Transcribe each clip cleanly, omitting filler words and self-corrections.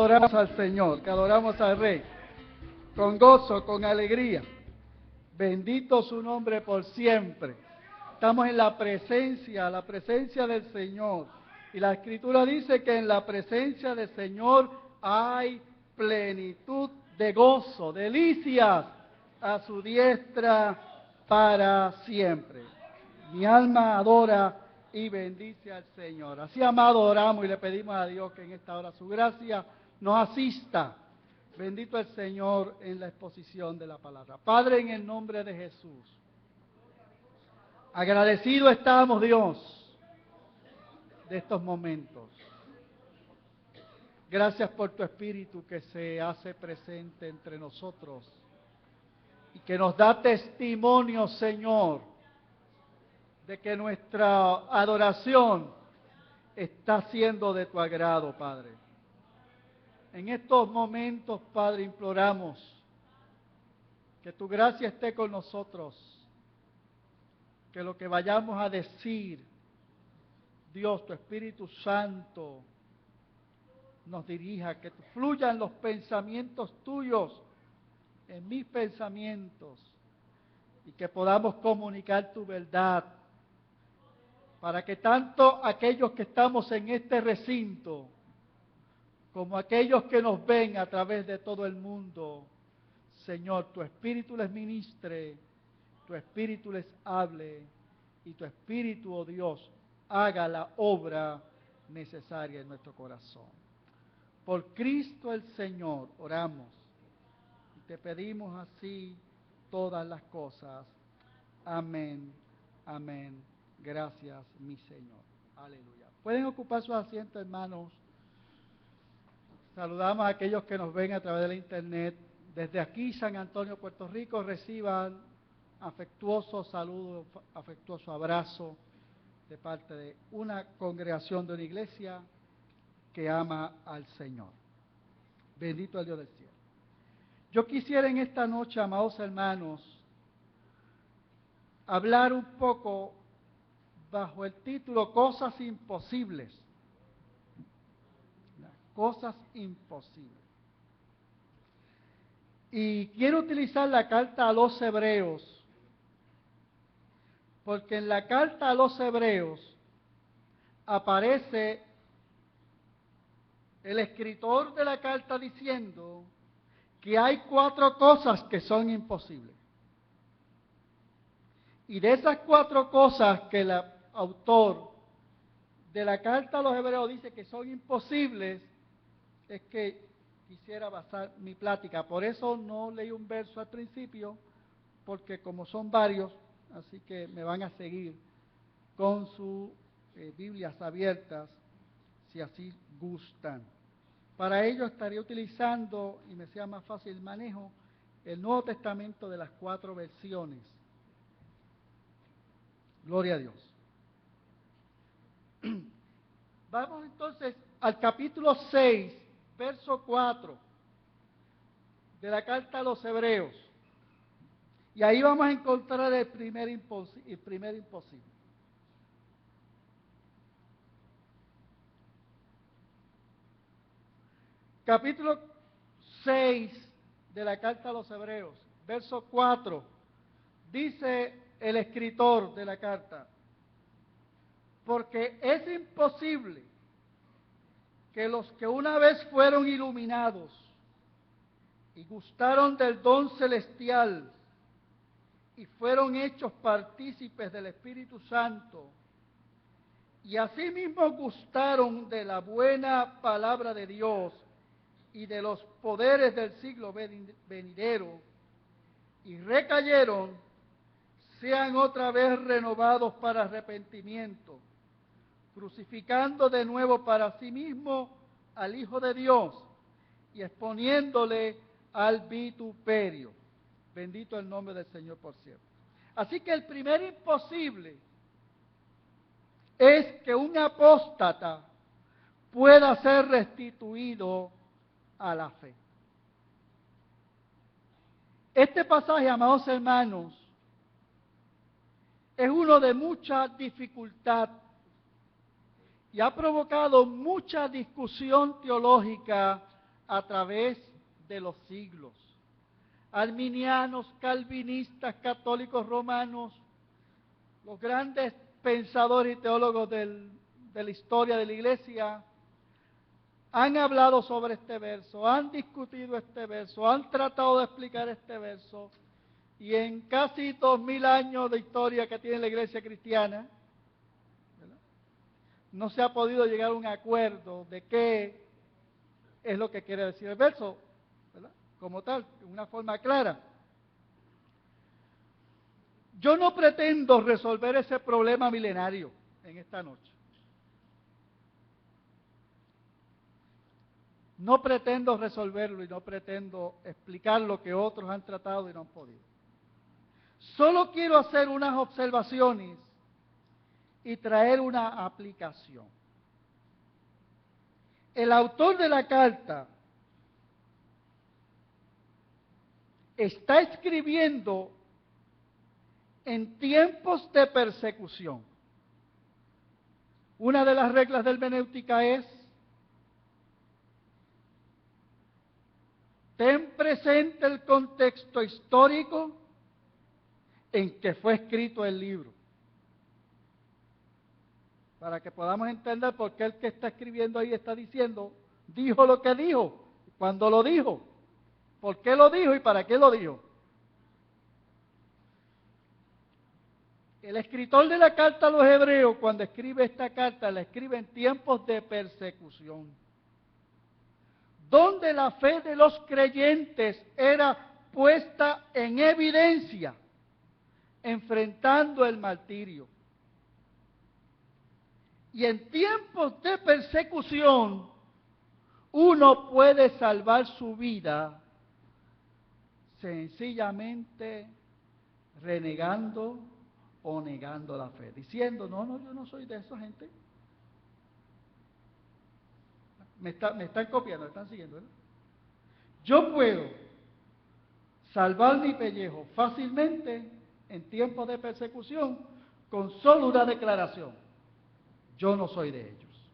Adoramos al Señor, que adoramos al Rey, con gozo, con alegría. Bendito su nombre por siempre. Estamos en la presencia del Señor. Y la Escritura dice que en la presencia del Señor hay plenitud de gozo, delicias a su diestra para siempre. Mi alma adora y bendice al Señor. Así, amado, oramos y le pedimos a Dios que en esta hora su gracia nos asista. Bendito el Señor en la exposición de la palabra. Padre, en el nombre de Jesús, agradecido estamos, Dios, de estos momentos. Gracias por tu Espíritu que se hace presente entre nosotros y que nos da testimonio, Señor, de que nuestra adoración está siendo de tu agrado, Padre. En estos momentos, Padre, imploramos que tu gracia esté con nosotros, que lo que vayamos a decir, Dios, tu Espíritu Santo, nos dirija, que fluyan los pensamientos tuyos en mis pensamientos y que podamos comunicar tu verdad para que tanto aquellos que estamos en este recinto como aquellos que nos ven a través de todo el mundo, Señor, tu Espíritu les ministre, tu Espíritu les hable y tu Espíritu, oh Dios, haga la obra necesaria en nuestro corazón. Por Cristo el Señor oramos y te pedimos así todas las cosas. Amén, amén. Gracias, mi Señor. Aleluya. Pueden ocupar sus asientos, hermanos. Saludamos a aquellos que nos ven a través de la internet. Desde aquí, San Antonio, Puerto Rico, reciban afectuoso saludo, afectuoso abrazo de parte de una congregación de una iglesia que ama al Señor. Bendito el Dios del cielo. Yo quisiera en esta noche, amados hermanos, hablar un poco bajo el título Cosas imposibles. Cosas imposibles. Y quiero utilizar la carta a los Hebreos, porque en la carta a los Hebreos aparece el escritor de la carta diciendo que hay 4 cosas que son imposibles. Y de esas 4 cosas que el autor de la carta a los Hebreos dice que son imposibles, es que quisiera basar mi plática. Por eso no leí un verso al principio, porque como son varios, así que me van a seguir con sus Biblias abiertas, si así gustan. Para ello estaría utilizando, y me sea más fácil el manejo, el Nuevo Testamento de las 4 versiones. Gloria a Dios. Vamos entonces al capítulo 6, verso 4 de la carta a los Hebreos. Y ahí vamos a encontrar el primer imposible. Capítulo 6 de la carta a los Hebreos, verso 4, dice el escritor de la carta: porque es imposible que los que una vez fueron iluminados y gustaron del don celestial y fueron hechos partícipes del Espíritu Santo, y asimismo gustaron de la buena palabra de Dios y de los poderes del siglo venidero, y recayeron, sean otra vez renovados para arrepentimiento, crucificando de nuevo para sí mismo al Hijo de Dios y exponiéndole al vituperio. Bendito el nombre del Señor por siempre. Así que el primer imposible es que un apóstata pueda ser restituido a la fe. Este pasaje, amados hermanos, es uno de mucha dificultad y ha provocado mucha discusión teológica a través de los siglos. Arminianos, calvinistas, católicos romanos, los grandes pensadores y teólogos de la historia de la Iglesia han hablado sobre este verso, han discutido este verso, han tratado de explicar este verso, y en casi 2000 años de historia que tiene la Iglesia cristiana, ¿verdad?, no se ha podido llegar a un acuerdo de qué es lo que quiere decir el verso, ¿verdad?, como tal, de una forma clara. Yo no pretendo resolver ese problema milenario en esta noche. No pretendo resolverlo y no pretendo explicar lo que otros han tratado y no han podido. Solo quiero hacer unas observaciones y traer una aplicación. El autor de la carta está escribiendo en tiempos de persecución. Una de las reglas de hermenéutica es: ten presente el contexto histórico en que fue escrito el libro, para que podamos entender por qué el que está escribiendo ahí está diciendo, dijo lo que dijo, cuando lo dijo, por qué lo dijo y para qué lo dijo. El escritor de la carta a los hebreos, cuando escribe esta carta, la escribe en tiempos de persecución, donde la fe de los creyentes era puesta en evidencia, enfrentando el martirio. Y en tiempos de persecución, uno puede salvar su vida sencillamente renegando o negando la fe, diciendo, no, yo no soy de esa gente. Me están copiando, me están siguiendo, ¿verdad? Yo puedo salvar mi pellejo fácilmente en tiempos de persecución con solo una declaración: yo no soy de ellos.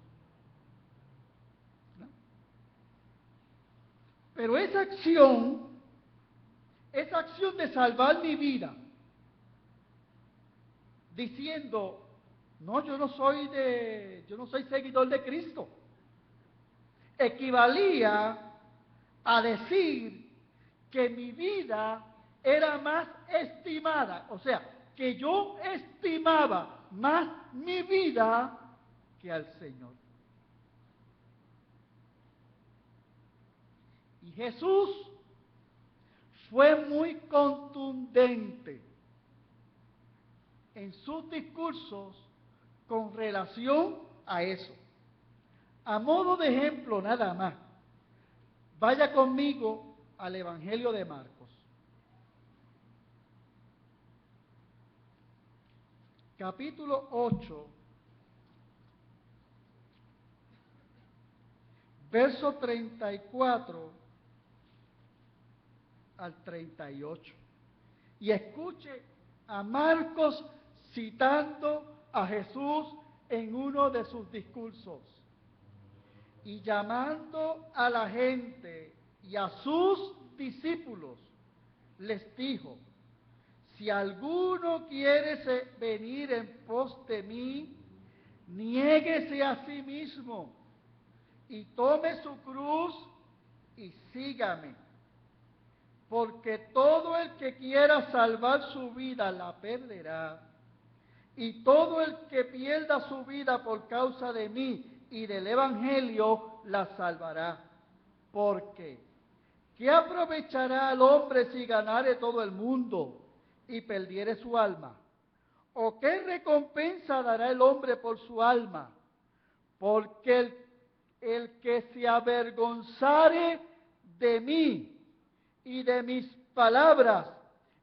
¿No? Pero esa acción de salvar mi vida, diciendo, no, yo no soy seguidor de Cristo, equivalía a decir que mi vida era más estimada, o sea, que yo estimaba más mi vida que al Señor. Y Jesús fue muy contundente en sus discursos con relación a eso. A modo de ejemplo nada más, vaya conmigo al Evangelio de Marcos, capítulo 8, verso 34 al 38. Y escuche a Marcos citando a Jesús en uno de sus discursos. Y llamando a la gente y a sus discípulos, les dijo, si alguno quiere venir en pos de mí, niéguese a sí mismo y tome su cruz y sígame. Porque todo el que quiera salvar su vida la perderá, y todo el que pierda su vida por causa de mí y del Evangelio la salvará. Porque ¿qué aprovechará al hombre si ganare todo el mundo y perdiere su alma? ¿O qué recompensa dará el hombre por su alma? Porque el que se avergonzare de mí y de mis palabras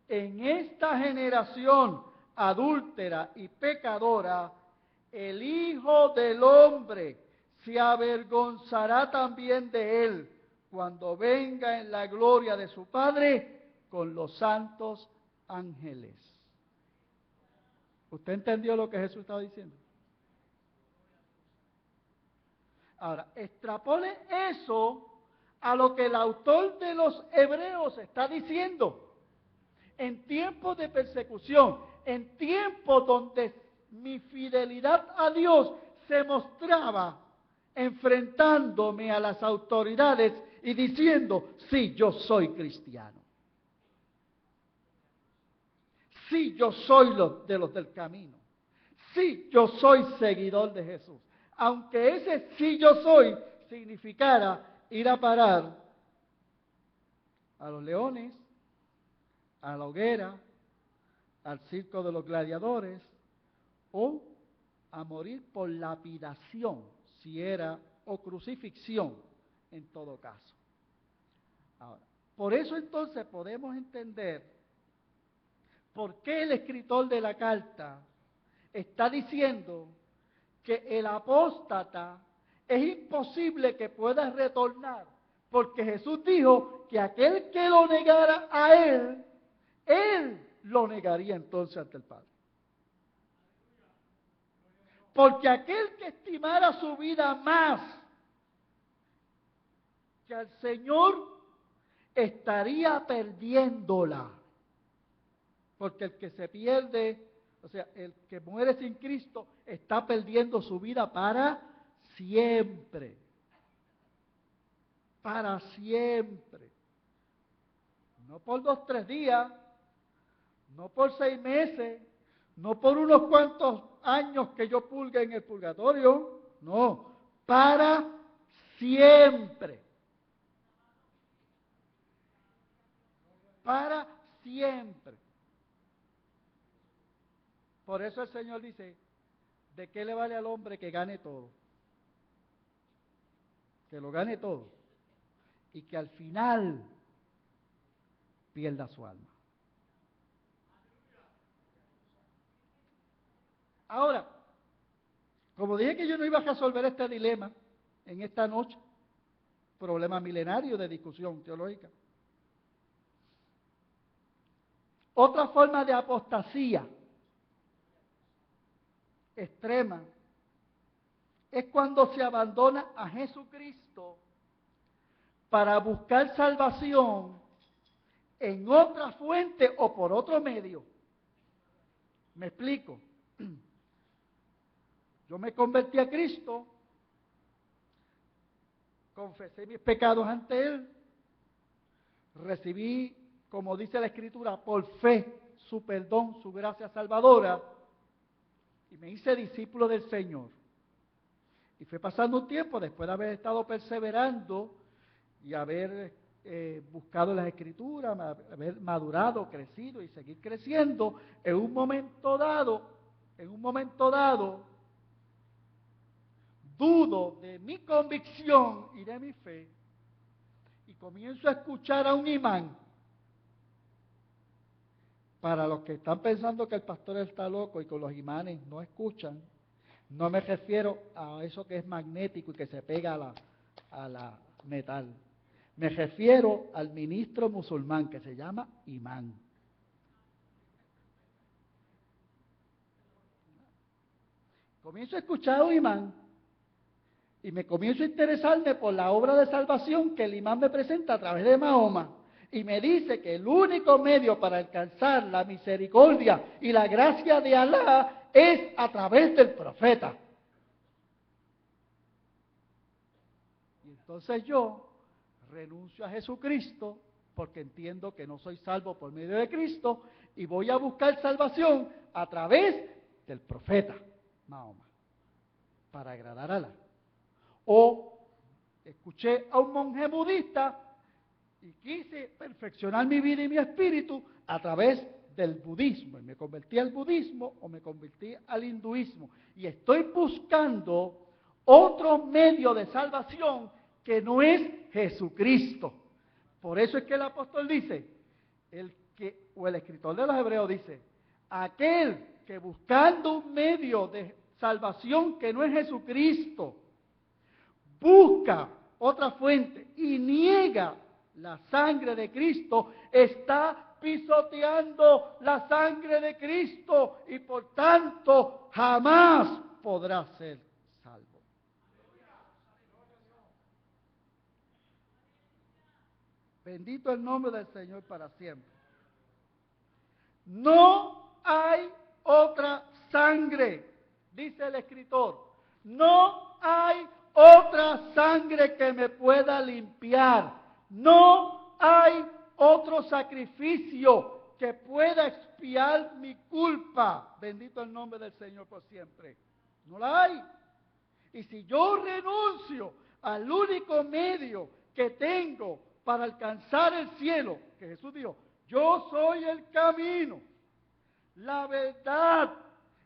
en esta generación adúltera y pecadora, el Hijo del Hombre se avergonzará también de él cuando venga en la gloria de su Padre con los santos ángeles. ¿Usted entendió lo que Jesús estaba diciendo? Ahora, extrapole eso a lo que el autor de los Hebreos está diciendo. En tiempos de persecución, en tiempos donde mi fidelidad a Dios se mostraba enfrentándome a las autoridades y diciendo, sí, yo soy cristiano. Sí, yo soy de los del camino. Sí, yo soy seguidor de Jesús. Aunque ese sí yo soy significara ir a parar a los leones, a la hoguera, al circo de los gladiadores, o a morir por lapidación, si era, o crucifixión, en todo caso. Ahora, por eso entonces podemos entender por qué el escritor de la carta está diciendo que el apóstata es imposible que pueda retornar, porque Jesús dijo que aquel que lo negara a él lo negaría entonces ante el Padre. Porque aquel que estimara su vida más que al Señor, estaría perdiéndola. Porque el que se pierde, o sea, el que muere sin Cristo, está perdiendo su vida para siempre. Para siempre. No por 2, 3 días, no por 6 meses, no por unos cuantos años que yo pulgue en el purgatorio, no, para siempre. Para siempre. Por eso el Señor dice, ¿de qué le vale al hombre que gane todo? Que lo gane todo. Y que al final pierda su alma. Ahora, como dije que yo no iba a resolver este dilema en esta noche, problema milenario de discusión teológica. Otra forma de apostasía extrema es cuando se abandona a Jesucristo para buscar salvación en otra fuente o por otro medio. Me explico. Yo me convertí a Cristo, confesé mis pecados ante Él, recibí, como dice la Escritura, por fe su perdón, su gracia salvadora, y me hice discípulo del Señor. Y fue pasando un tiempo, después de haber estado perseverando y haber buscado las Escrituras, haber madurado, crecido y seguir creciendo, en un momento dado, dudo de mi convicción y de mi fe, y comienzo a escuchar a un imán. Para los que están pensando que el pastor está loco y que los imanes no escuchan, no me refiero a eso que es magnético y que se pega a la metal. Me refiero al ministro musulmán que se llama imán. Comienzo a escuchar a un imán y me comienzo a interesarme por la obra de salvación que el imán me presenta a través de Mahoma. Y me dice que el único medio para alcanzar la misericordia y la gracia de Alá es a través del profeta. Y entonces yo renuncio a Jesucristo porque entiendo que no soy salvo por medio de Cristo y voy a buscar salvación a través del profeta Mahoma para agradar a Alá. O escuché a un monje budista y quise perfeccionar mi vida y mi espíritu a través del budismo. Y me convertí al budismo o me convertí al hinduismo. Y estoy buscando otro medio de salvación que no es Jesucristo. Por eso es que el apóstol dice, el escritor de los Hebreos dice, aquel que buscando un medio de salvación que no es Jesucristo, busca otra fuente y niega la sangre de Cristo, está pisoteando la sangre de Cristo y por tanto jamás podrá ser salvo. Bendito el nombre del Señor para siempre. No hay otra sangre, dice el escritor. No hay otra sangre que me pueda limpiar. No hay otro sacrificio que pueda expiar mi culpa. Bendito el nombre del Señor por siempre. No la hay. Y si yo renuncio al único medio que tengo para alcanzar el cielo, que Jesús dijo, yo soy el camino, la verdad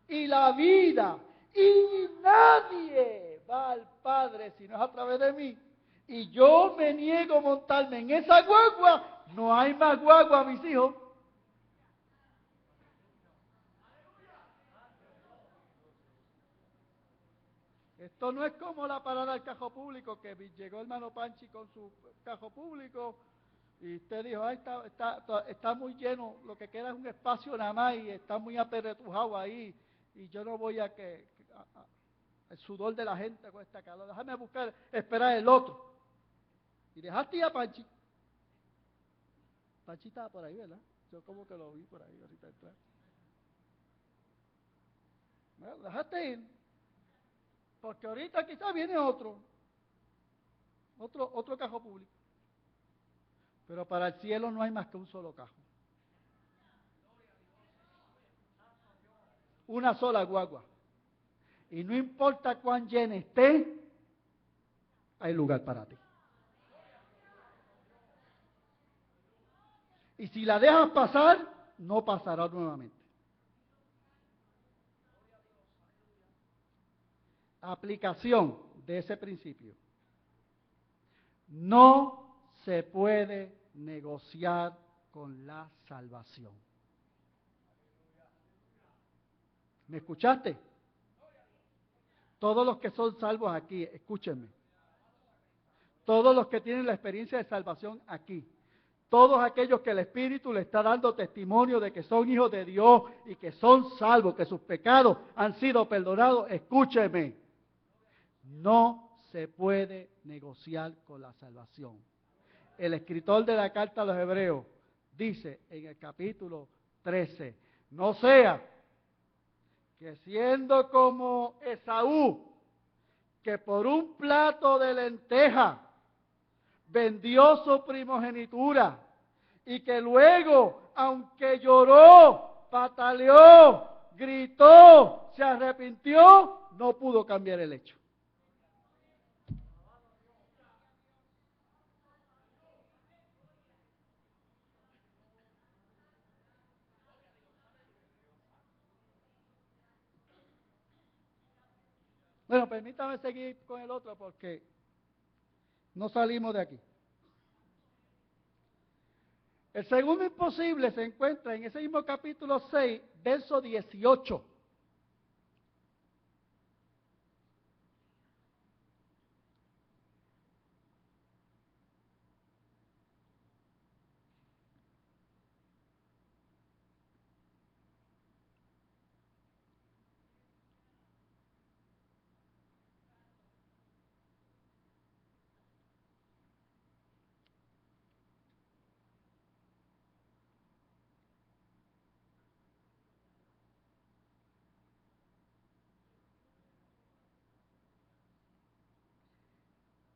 y la vida, y nadie va al Padre si no es a través de mí, y yo me niego a montarme en esa guagua, no hay más guagua, mis hijos. Esto no es como la parada del cajo público, que llegó el hermano Panchi con su cajo público y usted dijo, ay, está muy lleno, lo que queda es un espacio nada más y está muy aperretujado ahí y yo no voy a el sudor de la gente con esta calor, déjame buscar, esperar el otro. Y dejaste ir a Panchi. Panchi estaba por ahí, ¿verdad? Yo como que lo vi por ahí ahorita entrar. Bueno, dejaste ir. Porque ahorita quizás viene otro cajo público. Pero para el cielo no hay más que un solo cajo. Una sola guagua. Y no importa cuán llena esté, hay lugar para ti. Y si la dejas pasar, no pasará nuevamente. Aplicación de ese principio. No se puede negociar con la salvación. ¿Me escuchaste? Todos los que son salvos aquí, escúchenme. Todos los que tienen la experiencia de salvación aquí. Todos aquellos que el Espíritu le está dando testimonio de que son hijos de Dios y que son salvos, que sus pecados han sido perdonados, escúcheme. No se puede negociar con la salvación. El escritor de la carta a los Hebreos dice en el capítulo 13, no sea que siendo como Esaú, que por un plato de lenteja vendió su primogenitura y que luego, aunque lloró, pataleó, gritó, se arrepintió, no pudo cambiar el hecho. Bueno, permítame seguir con el otro porque no salimos de aquí. El segundo imposible se encuentra en ese mismo capítulo 6, verso 18.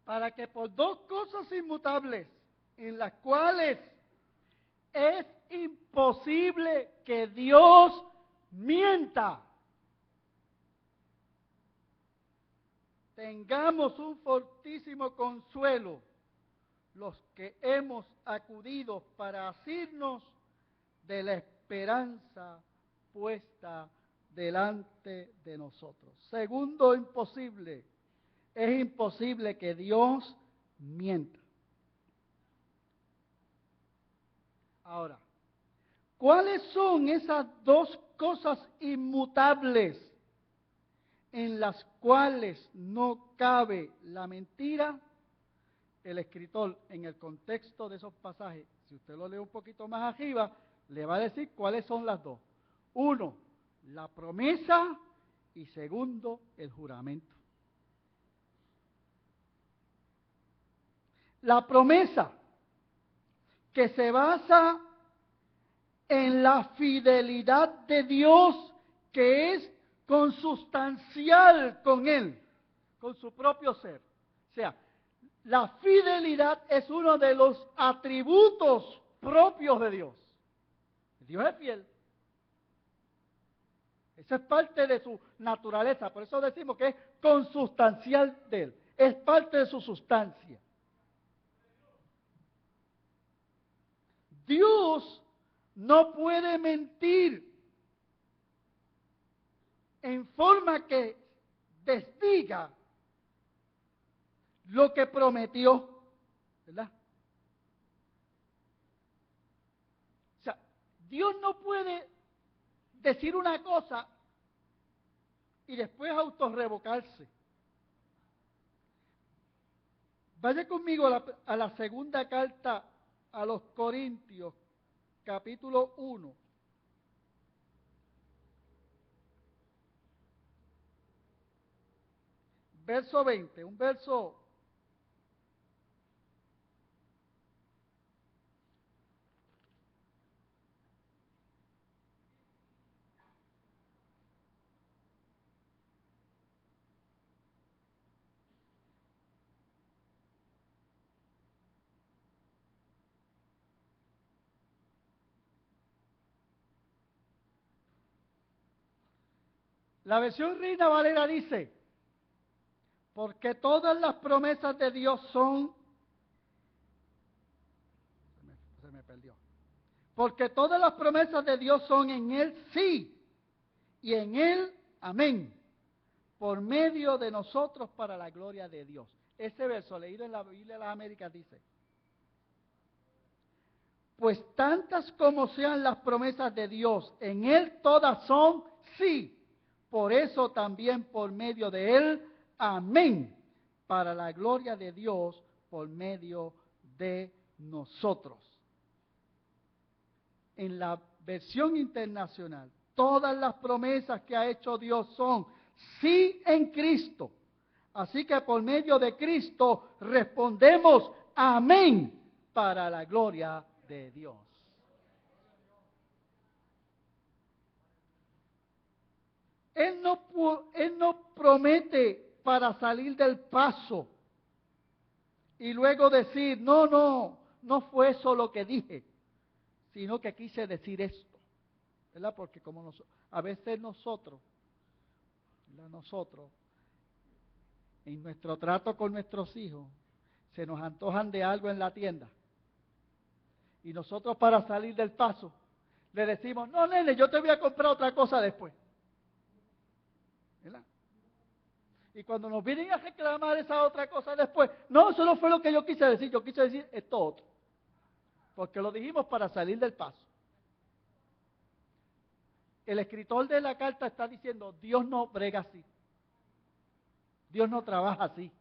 Para que por dos cosas inmutables, en las cuales es imposible que Dios mienta, tengamos un fortísimo consuelo los que hemos acudido para asirnos de la esperanza puesta delante de nosotros. Segundo imposible, es imposible que Dios mienta. Ahora, ¿cuáles son esas dos cosas inmutables en las cuales no cabe la mentira? El escritor, en el contexto de esos pasajes, si usted lo lee un poquito más arriba, le va a decir cuáles son las dos. Uno, la promesa, y segundo, el juramento. La promesa, que se basa en la fidelidad de Dios, que es consustancial con Él, con su propio ser. O sea, la fidelidad es uno de los atributos propios de Dios. Dios es fiel. Esa es parte de su naturaleza. Por eso decimos que es consustancial de Él. Es parte de su sustancia. Dios no puede mentir en forma que desdiga lo que prometió, ¿verdad? O sea, Dios no puede decir una cosa y después autorrevocarse. Vaya conmigo a la segunda carta a los Corintios, capítulo 1. Verso 20, un verso la versión Reina Valera dice, porque todas las promesas de Dios son, se me perdió, porque todas las promesas de Dios son en Él sí, y en Él amén, por medio de nosotros para la gloria de Dios. Ese verso leído en la Biblia de las Américas dice, pues tantas como sean las promesas de Dios, en Él todas son sí, por eso también por medio de Él, amén, para la gloria de Dios por medio de nosotros. En la versión internacional, todas las promesas que ha hecho Dios son sí en Cristo. Así que por medio de Cristo respondemos amén para la gloria de Dios. Él no promete para salir del paso y luego decir, no fue eso lo que dije, sino que quise decir esto, ¿verdad? Porque como a veces nosotros, en nuestro trato con nuestros hijos, se nos antojan de algo en la tienda. Y nosotros para salir del paso, le decimos, no, nene, yo te voy a comprar otra cosa después. ¿Verdad? Y cuando nos vienen a reclamar esa otra cosa después, no, eso no fue lo que yo quise decir esto otro. Porque lo dijimos para salir del paso. El escritor de la carta está diciendo, Dios no brega así. Dios no trabaja así.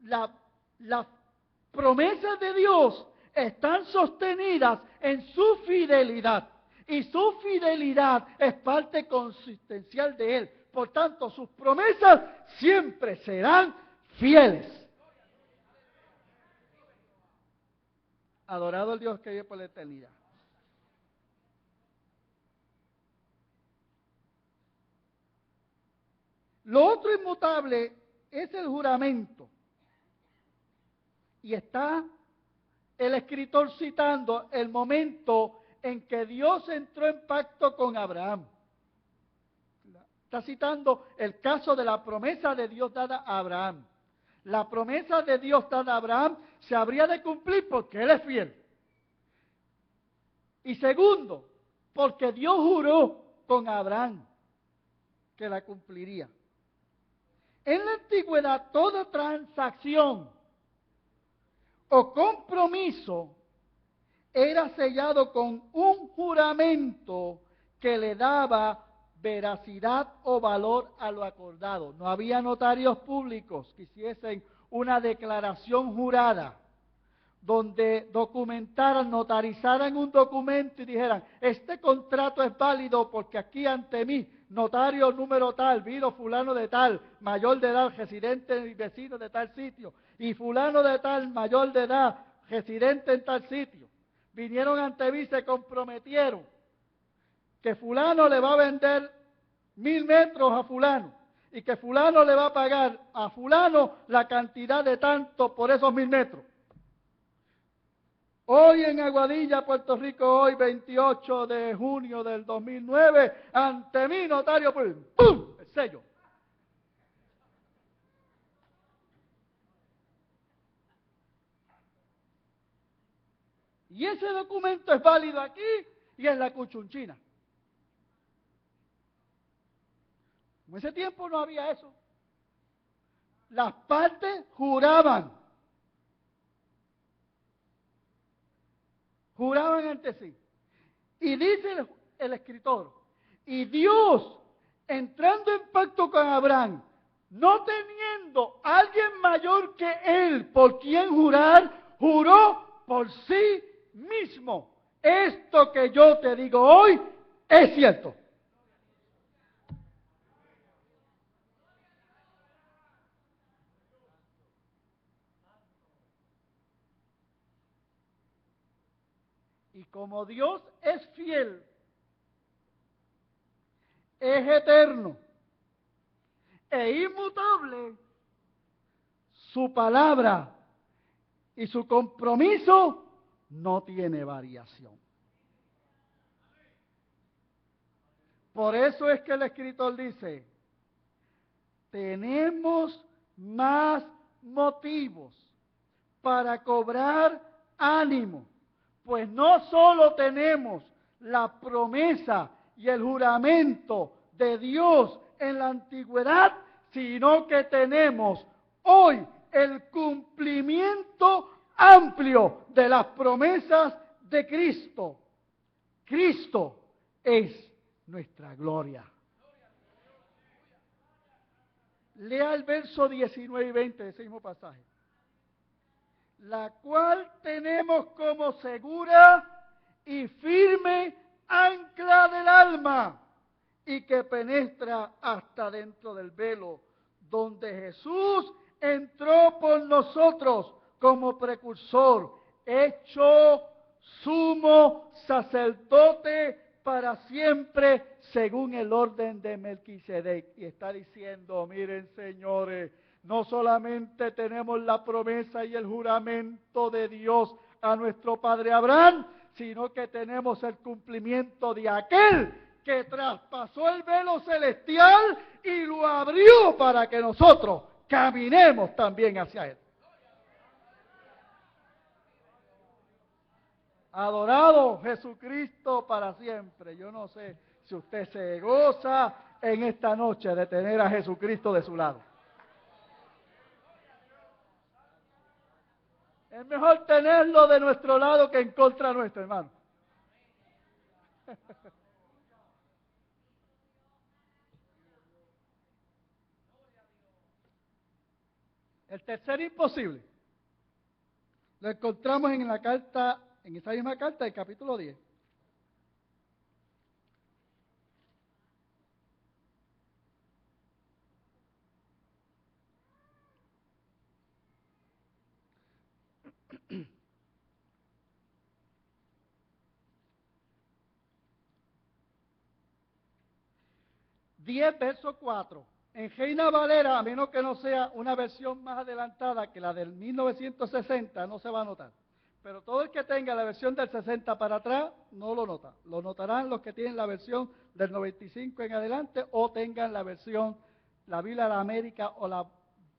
Las promesas de Dios están sostenidas en su fidelidad. Y su fidelidad es parte consistencial de Él. Por tanto, sus promesas siempre serán fieles. Adorado el Dios que vive por la eternidad. Lo otro inmutable es el juramento. Y está el escritor citando el momento en que Dios entró en pacto con Abraham. Está citando el caso de la promesa de Dios dada a Abraham. La promesa de Dios dada a Abraham se habría de cumplir porque Él es fiel. Y segundo, porque Dios juró con Abraham que la cumpliría. En la antigüedad, toda transacción o compromiso era sellado con un juramento que le daba veracidad o valor a lo acordado. No había notarios públicos que hiciesen una declaración jurada donde documentaran, notarizaran un documento y dijeran, este contrato es válido porque aquí ante mí, notario número tal, vino fulano de tal, mayor de edad, residente y vecino de tal sitio, y fulano de tal, mayor de edad, residente en tal sitio. Vinieron ante mí y se comprometieron que fulano le va a vender 1000 metros a fulano y que fulano le va a pagar a fulano la cantidad de tanto por esos 1000 metros. Hoy en Aguadilla, Puerto Rico, hoy 28 de junio del 2009, ante mí, notario, ¡pum! El sello. Y ese documento es válido aquí y en la Cuchunchina. En ese tiempo no había eso. Las partes juraban ante sí. Y dice el escritor, y Dios, entrando en pacto con Abraham, no teniendo alguien mayor que él por quien jurar, juró por sí mismo. Esto que yo te digo hoy es cierto. Y como Dios es fiel, es eterno e inmutable, su palabra y su compromiso no tiene variación. Por eso es que el escritor dice, tenemos más motivos para cobrar ánimo, pues no solo tenemos la promesa y el juramento de Dios en la antigüedad, sino que tenemos hoy el cumplimiento amplio de las promesas de Cristo. Cristo es nuestra gloria. Lea el verso 19 y 20 de ese mismo pasaje. La cual tenemos como segura y firme ancla del alma y que penetra hasta dentro del velo, donde Jesús entró por nosotros como precursor, hecho sumo sacerdote para siempre, según el orden de Melquisedec. Y está diciendo, miren señores, no solamente tenemos la promesa y el juramento de Dios a nuestro padre Abraham, sino que tenemos el cumplimiento de aquel que traspasó el velo celestial y lo abrió para que nosotros caminemos también hacia él. Adorado Jesucristo para siempre. Yo no sé si usted se goza en esta noche de tener a Jesucristo de su lado. Es mejor tenerlo de nuestro lado que en contra nuestro, hermano. El tercer imposible lo encontramos en la carta, en esa misma carta del capítulo 10. Verso 4. En Reina Valera, a menos que no sea una versión más adelantada que la del 1960, no se va a notar. Pero todo el que tenga la versión del 60 para atrás, no lo nota. Lo notarán los que tienen la versión del 95 en adelante o tengan la versión, la Biblia de la América o la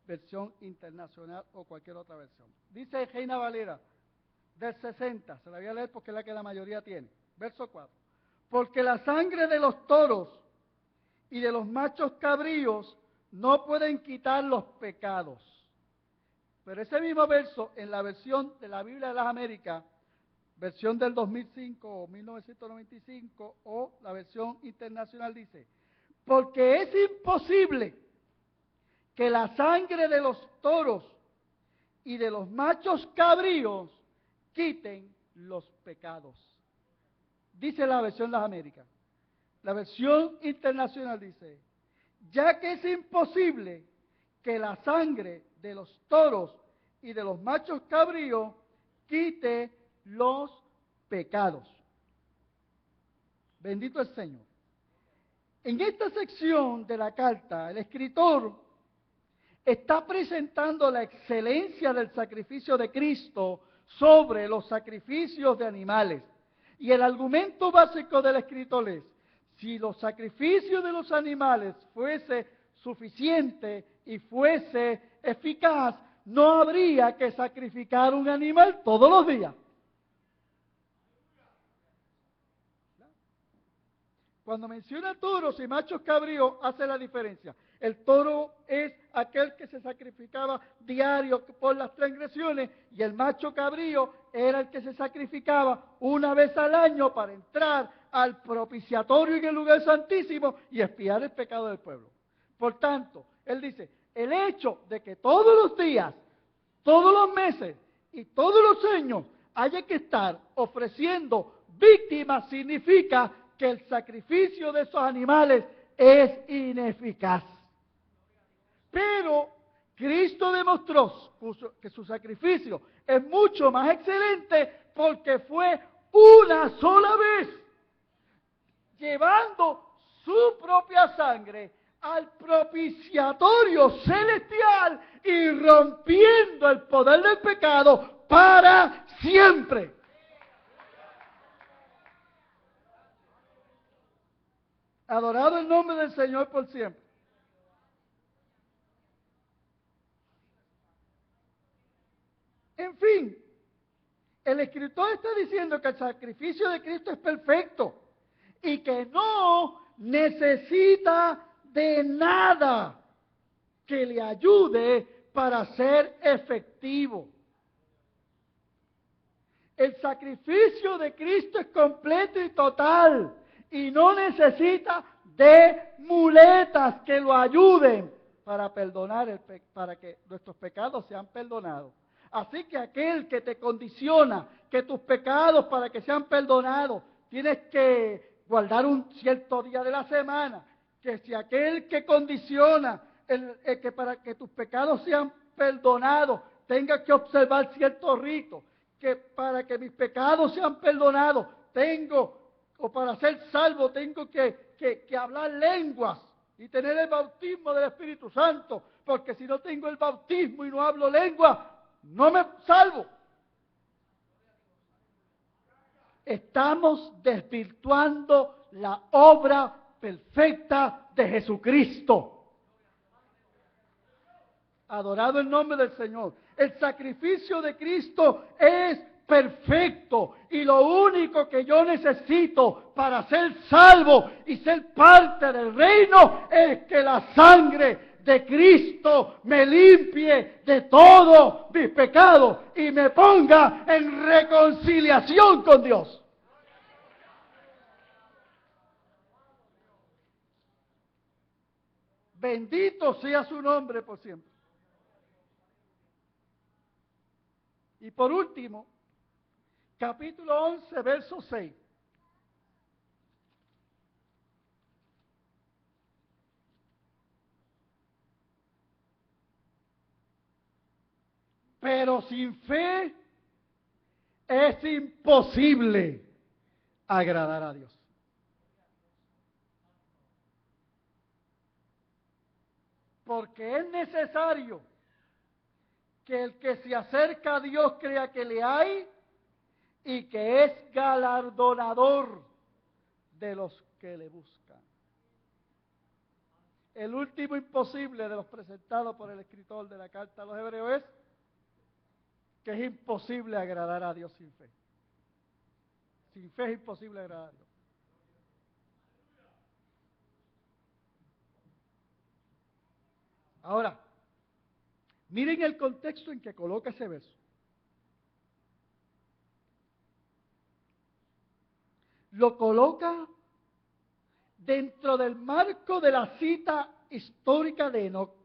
versión internacional o cualquier otra versión. Dice Reina Valera del 60, se la voy a leer porque es la que la mayoría tiene. Verso 4. Porque la sangre de los toros y de los machos cabríos no pueden quitar los pecados. Pero ese mismo verso, en la versión de la Biblia de las Américas, versión del 2005 o 1995, o la versión internacional dice, porque es imposible que la sangre de los toros y de los machos cabríos quiten los pecados. Dice la versión de las Américas. La versión internacional dice, ya que es imposible que la sangre de los toros y de los machos cabríos quite los pecados. Bendito el Señor. En esta sección de la carta, el escritor está presentando la excelencia del sacrificio de Cristo sobre los sacrificios de animales. Y el argumento básico del escritor es, si los sacrificios de los animales fuese suficiente y fuese eficaz, no habría que sacrificar un animal todos los días. Cuando menciona toros y machos cabríos, hace la diferencia. El toro es aquel que se sacrificaba diario por las transgresiones y el macho cabrío era el que se sacrificaba una vez al año para entrar al propiciatorio en el lugar santísimo y expiar el pecado del pueblo. Por tanto, él dice, el hecho de que todos los días, todos los meses y todos los años haya que estar ofreciendo víctimas significa que el sacrificio de esos animales es ineficaz. Pero Cristo demostró que su sacrificio es mucho más excelente porque fue una sola vez, llevando su propia sangre al propiciatorio celestial y rompiendo el poder del pecado para siempre. Adorado el nombre del Señor por siempre. En fin, el escritor está diciendo que el sacrificio de Cristo es perfecto y que no necesita de nada que le ayude para ser efectivo. El sacrificio de Cristo es completo y total y no necesita de muletas que lo ayuden para perdonar para que nuestros pecados sean perdonados. Así que aquel que te condiciona que tus pecados para que sean perdonados tienes que guardar un cierto día de la semana, que si aquel que condiciona que para que tus pecados sean perdonados tengas que observar ciertos ritos, que para que mis pecados sean perdonados o para ser salvo tengo que hablar lenguas y tener el bautismo del Espíritu Santo, porque si no tengo el bautismo y no hablo lengua, no me salvo. Estamos desvirtuando la obra perfecta de Jesucristo. Adorado el nombre del Señor. El sacrificio de Cristo es perfecto y lo único que yo necesito para ser salvo y ser parte del reino es que la sangre de Cristo me limpie de todos mis pecados y me ponga en reconciliación con Dios. Bendito sea su nombre por siempre. Y por último, capítulo 11, verso 6. Pero sin fe es imposible agradar a Dios. Porque es necesario que el que se acerca a Dios crea que le hay y que es galardonador de los que le buscan. El último imposible de los presentados por el escritor de la carta a los Hebreos es que es imposible agradar a Dios sin fe. Sin fe es imposible agradar a Dios. Ahora, miren el contexto en que coloca ese verso. Lo coloca dentro del marco de la cita histórica de Enoc.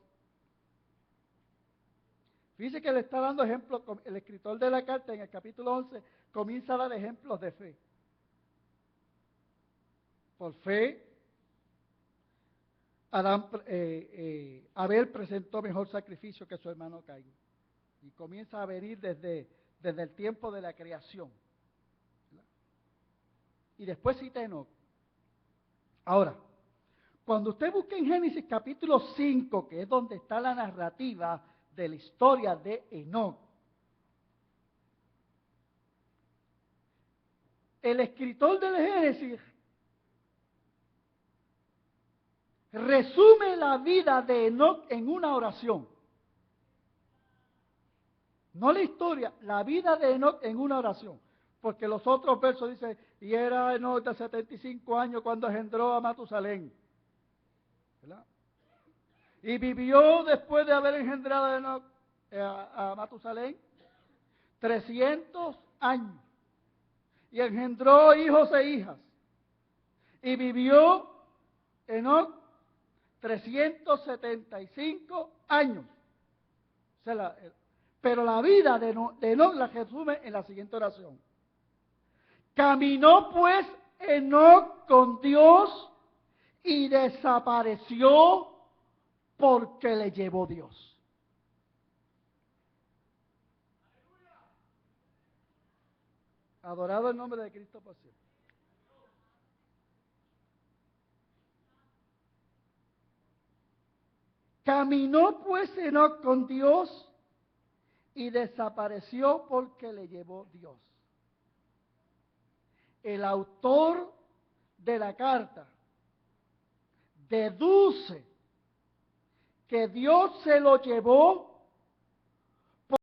Fíjese que le está dando ejemplos, el escritor de la carta en el capítulo 11 comienza a dar ejemplos de fe. Por fe, Abel presentó mejor sacrificio que su hermano Caín. Y comienza a venir desde el tiempo de la creación. Y después cita Enoc. Ahora, cuando usted busca en Génesis capítulo 5, que es donde está la narrativa de la historia de Enoc, el escritor del Génesis resume la vida de Enoc en una oración. No la historia, la vida de Enoc en una oración. Porque los otros versos dicen, y era Enoc de 75 años cuando engendró a Matusalén. ¿Verdad? Y vivió después de haber engendrado a Enoc, a Matusalén 300 años. Y engendró hijos e hijas. Y vivió Enoc 375 años. Pero la vida de Enoc la resume en la siguiente oración. Caminó pues Enoc con Dios y desapareció porque le llevó Dios. Adorado el nombre de Cristo por siempre. Caminó pues Enoc con Dios y desapareció porque le llevó Dios. El autor de la carta deduce que Dios se lo llevó